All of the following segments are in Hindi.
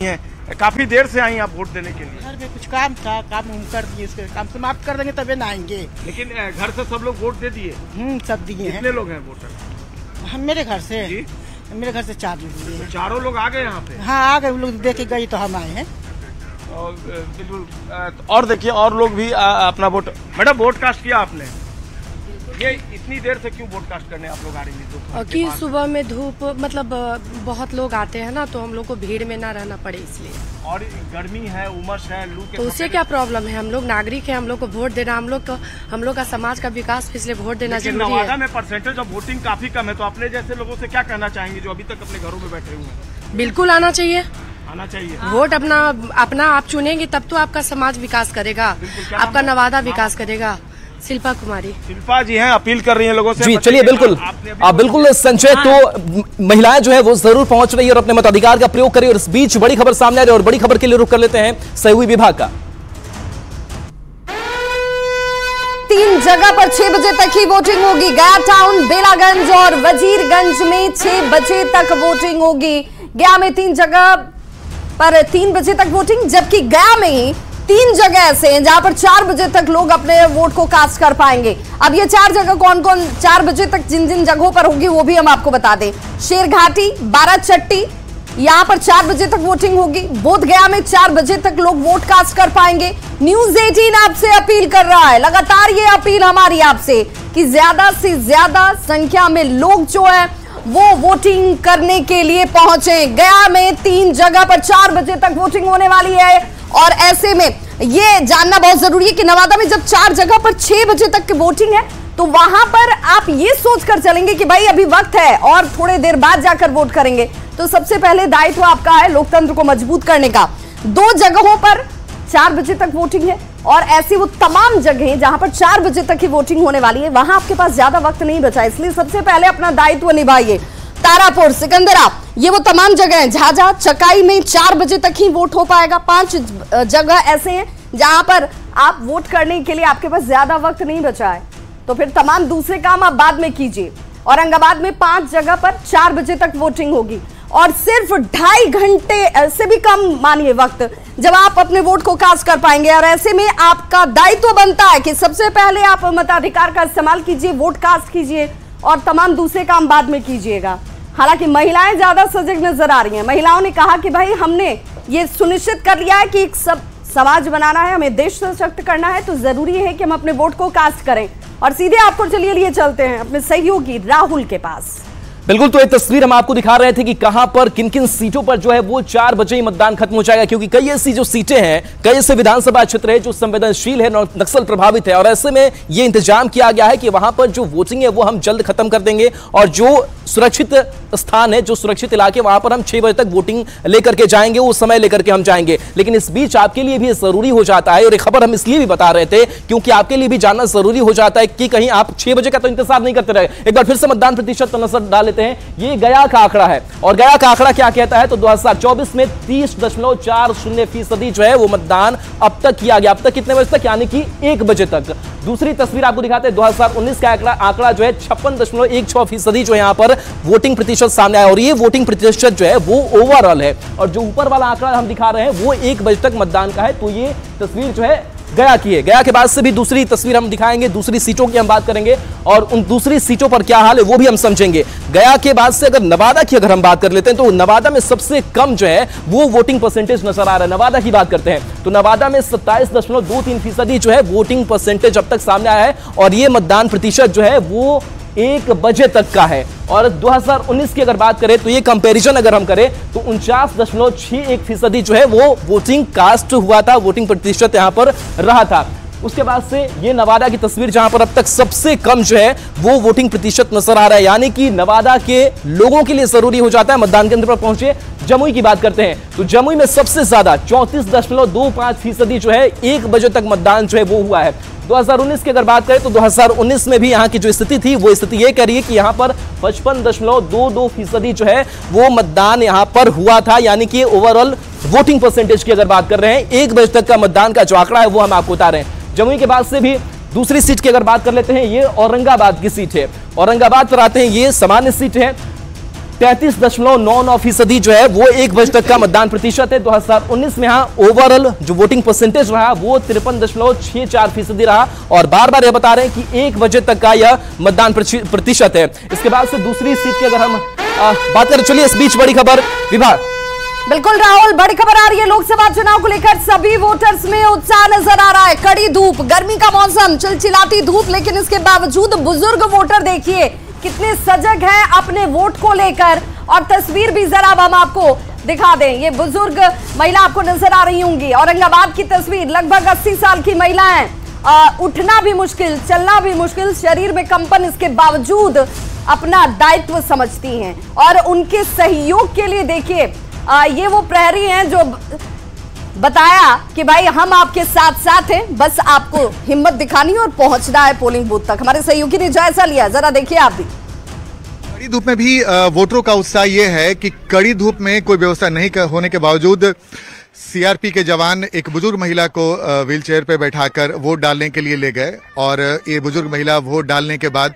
हैं। काफी देर से आई आप वोट देने के लिए? घर में कुछ काम था, काम हम कर दिए, इसके काम समाप्त कर देंगे तभी ना आएंगे। लेकिन घर से सब लोग वोट दे दिए? सब दिए हैं। कितने लोग हैं वोटर? हम मेरे घर से चार लोग दिए हैं। चारों लोग आ गए यहाँ पे? हाँ आ गए, लोग देख के गई तो हम आए हैं। और बिल्कुल, और देखिए और लोग भी अपना वोट। मैडम वोट कास्ट किया आपने? ये इतनी देर से क्यों वोट कास्ट करने आप लोग आ रही हैं? कि सुबह में धूप मतलब बहुत लोग आते हैं ना, तो हम लोग को भीड़ में ना रहना पड़े इसलिए। और गर्मी है, उमस है, लू के तो उससे क्या प्रॉब्लम है? हम लोग नागरिक हैं, हम लोग को वोट देना, हम लोग का समाज का विकास, इसलिए वोट देना जरूरी है। नवादा में परसेंटेज ऑफ वोटिंग काफी कम है, तो अपने जैसे लोगों से क्या कहना चाहेंगे जो अभी तक अपने घरों में बैठे हुए हैं? बिल्कुल आना चाहिए, आना चाहिए। वोट अपना आप चुनेंगे तब तो आपका समाज विकास करेगा, आपका नवादा विकास करेगा। शिल्पा कुमारी। शिल्पा जी हैं, अपील कर रही हैं लोगों से। जी चलिए, बिल्कुल बिल्कुल संजय, तो महिलाएं जो है वो जरूर पहुंच रही है और अपने मताधिकार का प्रयोग करिए। और इस बीच बड़ी खबर सामने आ रही है और बड़ी खबर के लिए रुख कर लेते हैं सहयोगी विभाग का। 3 जगह पर 6 बजे तक ही वोटिंग होगी। गया टाउन, बेलागंज और वजीरगंज में 6 बजे तक वोटिंग होगी। गया में 3 जगह पर 3 बजे तक वोटिंग, जबकि गया में ही 3 जगह ऐसे हैं जहां पर 4 बजे तक लोग अपने वोट को कास्ट कर पाएंगे। अब ये 4 जगह कौन कौन 4 बजे तक जिन जिन जगहों पर होगी वो भी हम आपको बता दें। शेरघाटी, बाराचट्टी, यहां पर 4 बजे तक वोटिंग होगी। बोधगया में 4 बजे तक लोग वोट कास्ट कर पाएंगे। न्यूज 18 आपसे अपील कर रहा है, लगातार ये अपील हमारी आपसे कि ज्यादा से ज्यादा संख्या में लोग जो है वो वोटिंग करने के लिए पहुंचे। गया में 3 जगह पर 4 बजे तक वोटिंग होने वाली है। और ऐसे में ये जानना बहुत जरूरी है कि नवादा में जब 4 जगह पर 6 बजे तक की वोटिंग है, तो वहां पर आप ये सोचकर चलेंगे कि भाई अभी वक्त है और थोड़े देर बाद जाकर वोट करेंगे, तो सबसे पहले दायित्व आपका है लोकतंत्र को मजबूत करने का। 2 जगहों पर 4 बजे तक वोटिंग है और ऐसी वो तमाम जगह जहां पर 4 बजे तक की वोटिंग होने वाली है, वहां आपके पास ज्यादा वक्त नहीं बचा, इसलिए सबसे पहले अपना दायित्व निभाइए। तारापुर, सिकंदरा, ये वो तमाम जगह हैं। झाझा, चकाई में 4 बजे तक ही वोट हो पाएगा। 5 जगह ऐसे हैं जहां पर आप वोट करने के लिए आपके पास ज्यादा वक्त नहीं बचा है, तो फिर तमाम दूसरे काम आप बाद में कीजिए। औरंगाबाद में 5 जगह पर 4 बजे तक वोटिंग होगी और सिर्फ 2.5 घंटे से भी कम मानिए वक्त जब आप अपने वोट को कास्ट कर पाएंगे। और ऐसे में आपका दायित्व बनता है कि सबसे पहले आप मताधिकार का इस्तेमाल कीजिए, वोट कास्ट कीजिए और तमाम दूसरे काम बाद में कीजिएगा। हालांकि महिलाएं ज्यादा सजग नजर आ रही हैं। महिलाओं ने कहा कि भाई हमने ये सुनिश्चित कर लिया है कि एक सब समाज बनाना है, हमें देश सशक्त करना है, तो जरूरी है कि हम अपने वोट को कास्ट करें। और सीधे आपको चलिए लिए चलते हैं अपने सहयोगी राहुल के पास। बिल्कुल, तो ये तस्वीर हम आपको दिखा रहे थे कि कहां पर किन किन सीटों पर जो है वो 4 बजे ही मतदान खत्म हो जाएगा, क्योंकि कई ऐसी जो सीटें हैं, कई ऐसे विधानसभा क्षेत्र है जो संवेदनशील है, नक्सल प्रभावित है। और ऐसे में ये इंतजाम किया गया है कि वहां पर जो वोटिंग है वो हम जल्द खत्म कर देंगे और जो सुरक्षित स्थान है, जो सुरक्षित इलाके, वहां पर हम 6 बजे तक वोटिंग लेकर के जाएंगे, वो समय लेकर के हम जाएंगे। लेकिन इस बीच आपके लिए भी जरूरी हो जाता है, और ये खबर हम इसलिए भी बता रहे थे क्योंकि आपके लिए भी जानना जरूरी हो जाता है कि कहीं आप 6 बजे का तो इंतजार नहीं करते रहे। एक बार फिर से मतदान प्रतिशत पर नजर डाल लेते हैं। ये गया का आंकड़ा है और गया का आंकड़ा क्या कहता है, तो 2024 में 30.40% जो है वो मतदान अब तक किया गया। अब तक कितने बजे तक, यानी कि 1 बजे तक। दूसरी तस्वीर आपको दिखाते हैं, 2019 का आंकड़ा जो है 56.16% जो यहां पर वोटिंग प्रतिशत सामने आया। और ये वोटिंग प्रतिशत जो है वो ओवरऑल है, और जो ऊपर वाला आंकड़ा हम दिखा रहे हैं वो 1 बजे तक मतदान का है। तो ये तस्वीर जो है गया की है। गया के बाद से भी दूसरी तस्वीर हम दिखाएंगे, दूसरी सीटों की हम बात करेंगे और उन दूसरी सीटों पर क्या हाल है वो भी हम समझेंगे। गया के बाद से अगर नवादा की हम बात कर लेते हैं, तो नवादा में सबसे कम जो है वो वोटिंग परसेंटेज नजर आ रहा है। नवादा की बात करते हैं तो नवादा में 27.23% जो है वोटिंग परसेंटेज अब तक सामने आया है, और ये मतदान प्रतिशत जो है वो 1 बजे तक का है। और 2019 की अगर बात करें तो ये कंपैरिजन अगर हम करें तो 49.61% जो है वो वोटिंग कास्ट हुआ था, वोटिंग प्रतिशत यहां पर रहा था। उसके बाद से ये नवादा की तस्वीर जहां पर अब तक सबसे कम जो है वो वोटिंग प्रतिशत नजर आ रहा है, यानी कि नवादा के लोगों के लिए जरूरी हो जाता है मतदान केंद्र पर पहुंचे। जमुई की बात करते हैं तो जमुई में सबसे ज्यादा 34.25% जो है 1 बजे तक मतदान जो है वो हुआ है। 2019 की अगर बात करें तो 2019 में भी यहां की जो स्थिति थी वो स्थिति ये कह रही है कि यहां पर 55.22% जो है वो मतदान यहां पर हुआ था, यानी कि ओवरऑल वोटिंग परसेंटेज की अगर बात कर रहे हैं 1 बजे तक का मतदान का जो आंकड़ा है वो हम आपको बता रहे हैं। जमुई के बाद से भी दूसरी सीट की अगर बात कर लेते हैं, ये औरंगाबाद की सीट है। औरंगाबाद पर आते हैं, ये सामान्य सीट है। 33.99% जो है वो 1 बजे तक का मतदान प्रतिशत है। 2019 में यहाँ ओवरऑल जो वोटिंग परसेंटेज रहा वो 53.64% रहा और बार बार यह बता रहे हैं कि 1 बजे तक का यह मतदान प्रतिशत है। इसके बाद से दूसरी सीट की अगर हम बात करें, चलिए इस बीच बड़ी खबर विभाग। बिल्कुल राहुल, बड़ी खबर आ रही है। लोकसभा चुनाव को लेकर सभी वोटर्स में उत्साह नजर आ रहा है। कड़ी धूप, गर्मी का मौसम, चिलचिलाती धूप, लेकिन इसके बावजूद बुजुर्ग वोटर देखिए कितने सजग हैं अपने वोट को लेकर। और तस्वीर भी जरा हम आपको दिखा दें, ये बुजुर्ग महिला आपको नजर आ रही होंगी। औरंगाबाद की तस्वीर, लगभग 80 साल की महिलाएं, उठना भी मुश्किल, चलना भी मुश्किल, शरीर में कंपन, इसके बावजूद अपना दायित्व समझती हैं। और उनके सहयोग के लिए देखिए ये वो प्रहरी हैं जो बताया कि भाई हम आपके साथ साथ हैं, बस आपको हिम्मत दिखानी है और पहुंचना है पोलिंग बूथ तक। हमारे सहयोगी ने जायजा लिया, जरा देखिए आप भी। कड़ी धूप में भी वोटरों का उत्साह ये है कि कड़ी धूप में कोई व्यवस्था नहीं होने के बावजूद सीआरपी के जवान एक बुजुर्ग महिला को व्हील चेयर पे बैठाकर वोट डालने के लिए ले गए और ये बुजुर्ग महिला वोट डालने के बाद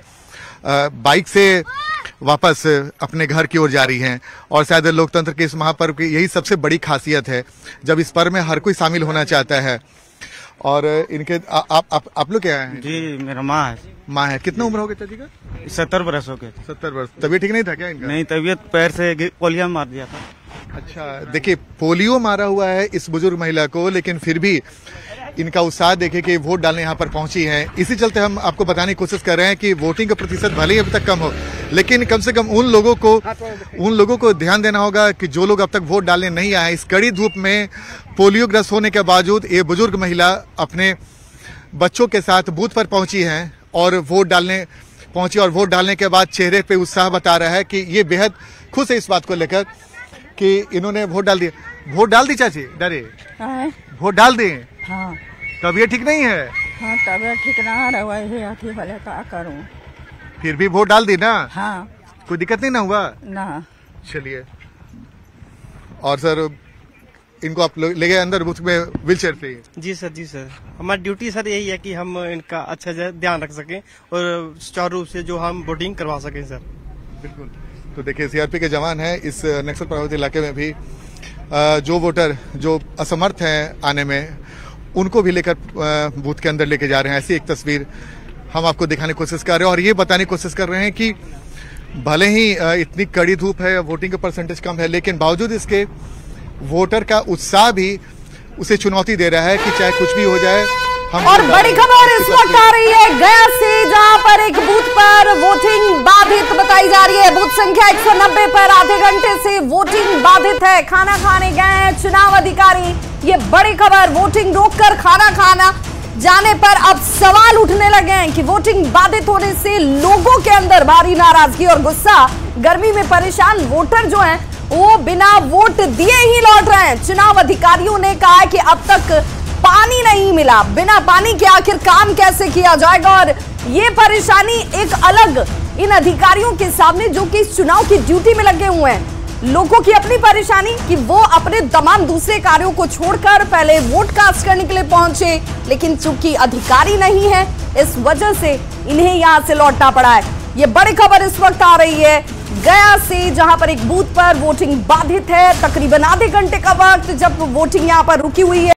बाइक से वापस अपने घर की ओर जा रही हैं। और शायद लोकतंत्र के इस महापर्व की यही सबसे बड़ी खासियत है, जब इस पर्व में हर कोई शामिल होना चाहता है। और इनके आप लोग क्या हैं? जी मेरा माँ है। माँ है। कितना उम्र हो गया चाची का? 70 वर्ष हो गए। 70 वर्ष। तबीयत ठीक नहीं था क्या इनका? नहीं, तबीयत पैर से पोलियो मार दिया था। अच्छा, देखिए पोलियो मारा हुआ है इस बुजुर्ग महिला को, लेकिन फिर भी इनका उत्साह देखे कि वोट डालने यहाँ पर पहुंची हैं। इसी चलते हम आपको बताने की कोशिश कर रहे हैं कि वोटिंग का प्रतिशत भले ही अभी तक कम हो, लेकिन कम से कम उन लोगों को ध्यान देना होगा कि जो लोग अब तक वोट डालने नहीं आए। इस कड़ी धूप में पोलियो ग्रस्त होने के बावजूद ये बुजुर्ग महिला अपने बच्चों के साथ बूथ पर पहुंची हैं और वोट डालने पहुंची और वोट डालने के बाद चेहरे पे उत्साह बता रहा है कि ये बेहद खुश है इस बात को लेकर कि इन्होंने वोट डाल दिया। वोट डाल दी चाची? डरे वोट डाल दी? हाँ। तबीयत ठीक नहीं है? हाँ, तबीयत ठीक ना रहा, क्या करूं? फिर भी वोट डाल दी ना? हाँ। कोई दिक्कत नहीं ना हुआ? ना। चलिए। और सर इनको आप ले गए अंदर बूथ में व्हील चेयर पे? जी सर, जी सर, हमारी ड्यूटी सर यही है कि हम इनका अच्छा से ध्यान रख सकें और सुचारू रूप से जो हम वोटिंग करवा सकें सर। बिल्कुल। तो देखिए सीआरपी के जवान हैं इस नक्सल प्रभावित इलाके में भी, जो वोटर जो असमर्थ हैं आने में, उनको भी लेकर बूथ के अंदर लेके जा रहे हैं। ऐसी एक तस्वीर हम आपको दिखाने की कोशिश कर रहे हैं और ये बताने की कोशिश कर रहे हैं कि भले ही इतनी कड़ी धूप है, वोटिंग का परसेंटेज कम है, लेकिन बावजूद इसके वोटर का उत्साह भी उसे चुनौती दे रहा है कि चाहे कुछ भी हो जाए हम। और बड़ी खबर इस वक्त आ रही है गया से, जहां पर एक बूथ पर वोटिंग बाधित बताई जा रही है। बूथ संख्या 190 पर आधे घंटे से वोटिंग बाधित है। खाना खाने गए हैं चुनाव अधिकारी, ये बड़ी खबर। वोटिंग रोककर खाना खाना जाने पर अब सवाल उठने लगे हैं कि वोटिंग बाधित होने से लोगों के अंदर भारी नाराजगी और गुस्सा। गर्मी में परेशान वोटर जो हैं वो बिना वोट दिए ही लौट रहे हैं। चुनाव अधिकारियों ने कहा कि अब तक पानी नहीं मिला, बिना पानी के आखिर काम कैसे किया जाएगा। और ये परेशानी एक अलग इन अधिकारियों के सामने जो कि इस चुनाव की ड्यूटी में लगे हुए हैं। लोगों की अपनी परेशानी कि वो अपने तमाम दूसरे कार्यों को छोड़कर पहले वोट कास्ट करने के लिए पहुंचे, लेकिन चूंकि अधिकारी नहीं है इस वजह से इन्हें यहां से लौटना पड़ा है। ये बड़ी खबर इस वक्त आ रही है गया से, जहां पर एक बूथ पर वोटिंग बाधित है। तकरीबन आधे घंटे का वक्त जब वोटिंग यहां पर रुकी हुई है।